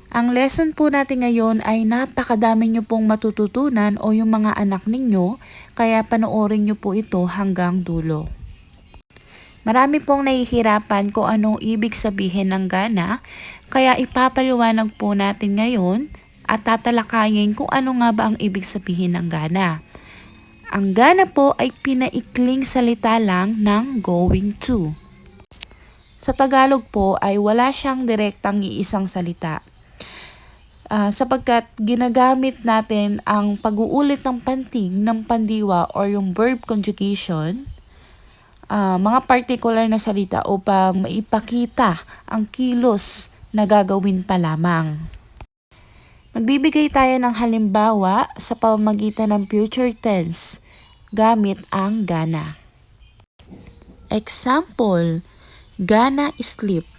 Ang lesson po natin ngayon ay napakadami nyo pong matututunan o yung mga anak ninyo, kaya panoorin nyo po ito hanggang dulo. Marami pong nahihirapan kung anong ibig sabihin ng gana, kaya ipapaliwanag po natin ngayon at tatalakayin kung ano nga ba ang ibig sabihin ng gana. Ang gana po ay pinaikling salita lang ng going to. Sa Tagalog po ay wala siyang direktang iisang salita. Sapagkat ginagamit natin ang pag-uulit ng pantig ng pandiwa or yung verb conjugation, mga particular na salita upang maipakita ang kilos na gagawin pa lamang. Magbibigay tayo ng halimbawa sa pamamagitan ng future tense gamit ang gana. Example, gana sleep.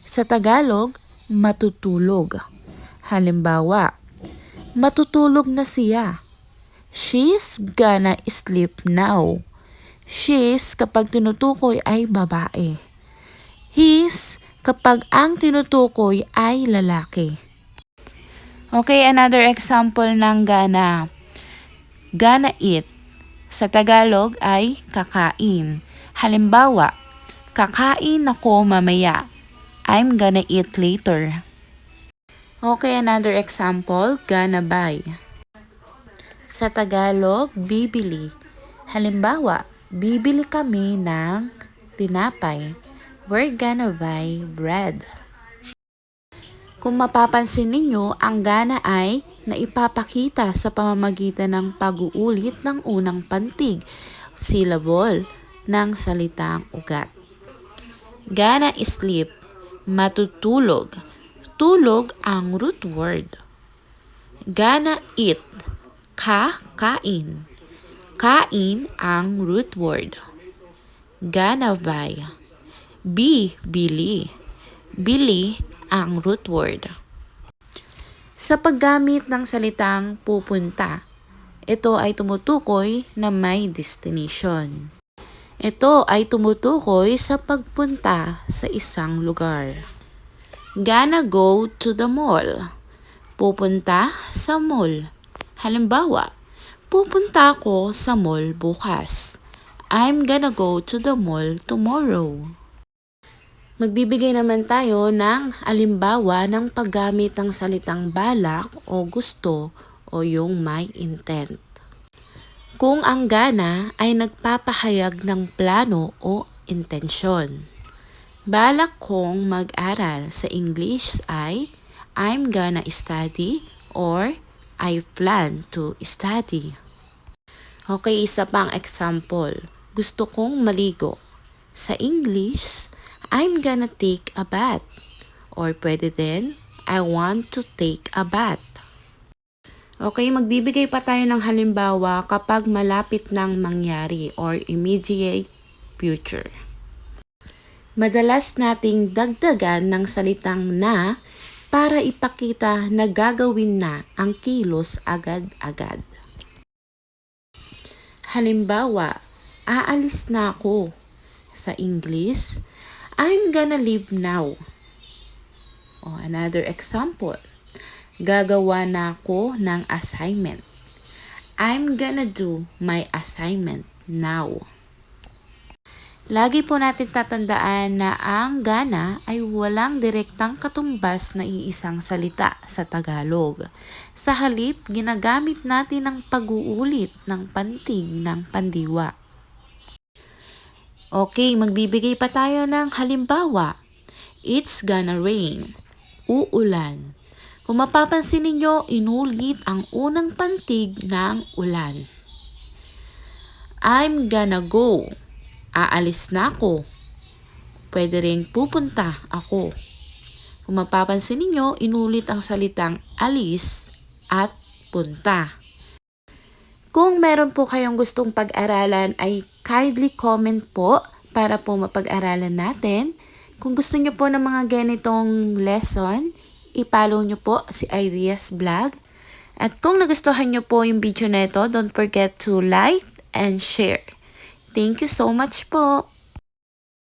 Sa Tagalog, matutulog. Halimbawa, matutulog na siya. She's gonna sleep now. She's kapag tinutukoy ay babae. He's kapag ang tinutukoy ay lalaki. Okay, another example ng gana. Gonna eat. Sa Tagalog ay kakain. Halimbawa, kakain ako mamaya. I'm gonna eat later. Okay, another example, gonna buy. Sa Tagalog, bibili. Halimbawa, bibili kami ng tinapay. We're gonna buy bread. Kung mapapansin ninyo, ang gana ay naipapakita sa pamamagitan ng pag-uulit ng unang pantig, syllable, ng salitang ugat. Gana sleep, matutulog. Tulog ang root word. Gana eat, kain. Kain ang root word. Gana buy, bili. Bili ang root word. Sa paggamit ng salitang pupunta, ito ay tumutukoy na may destination. Ito ay tumutukoy sa pagpunta sa isang lugar. Gonna go to the mall. Pupunta sa mall. Halimbawa, pupunta ako sa mall bukas. I'm gonna go to the mall tomorrow. Magbibigay naman tayo ng halimbawa ng paggamit ng salitang balak o gusto o yung may intent. Kung ang gana ay nagpapahayag ng plano o intensyon. Balak kong mag-aral sa English ay I'm gonna study or I plan to study. Okay, isa pang example. Gusto kong maligo. Sa English, I'm gonna take a bath. Or pwede din, I want to take a bath. Okay, magbibigay pa tayo ng halimbawa kapag malapit nang mangyari or immediate future. Madalas nating dagdagan ng salitang na para ipakita na gagawin na ang kilos agad-agad. Halimbawa, aalis na ako. Sa English, I'm gonna leave now. O another example, gagawa na ako ng assignment. I'm gonna do my assignment now. Lagi po natin tatandaan na ang gana ay walang direktang katumbas na iisang salita sa Tagalog. Sa halip, ginagamit natin ang pag-uulit ng pantig ng pandiwa. Okay, magbibigay pa tayo ng halimbawa. It's gonna rain. Uulan. Kung mapapansin ninyo, inulit ang unang pantig ng ulan. I'm gonna go. Aalis na ako. Pwede rin pupunta ako. Kung mapapansin ninyo, inulit ang salitang alis at punta. Kung meron po kayong gustong pag-aralan ay kindly comment po para po mapag-aralan natin. Kung gusto nyo po ng mga ganitong lesson, i-follow nyo po si Ideas Vlog. At kung nagustuhan nyo po yung video na ito, don't forget to like and share. Thank you so much po!